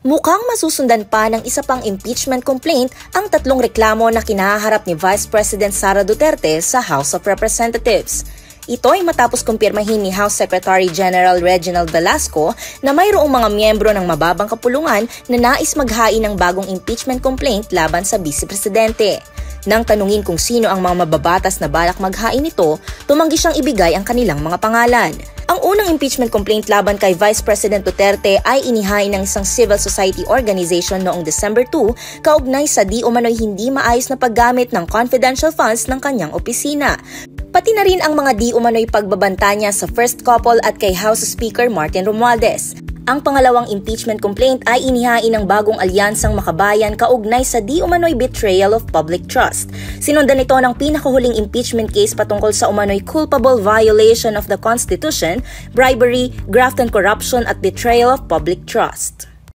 Mukhang masusundan pa ng isa pang impeachment complaint ang tatlong reklamo na kinaharap ni Vice President Sara Duterte sa House of Representatives. Ito ay matapos kumpirmahin ni House Secretary General Reginald Velasco na mayroong mga miyembro ng mababang kapulungan na nais maghain ng bagong impeachment complaint laban sa Vice Presidente. Nang tanungin kung sino ang mga mababatas na balak maghain nito, tumanggi siyang ibigay ang kanilang mga pangalan. Ang unang impeachment complaint laban kay Vice President Duterte ay inihain ng isang civil society organization noong December 2 kaugnay sa di umano'y hindi maayos na paggamit ng confidential funds ng kanyang opisina. Pati na rin ang mga di umano'y pagbabanta niya sa first couple at kay House Speaker Martin Romualdez. Ang pangalawang impeachment complaint ay inihain ng bagong alyansang makabayan kaugnay sa di umano'y betrayal of public trust. Sinundan ito ng pinakahuling impeachment case patungkol sa umano'y culpable violation of the Constitution, bribery, graft and corruption at betrayal of public trust.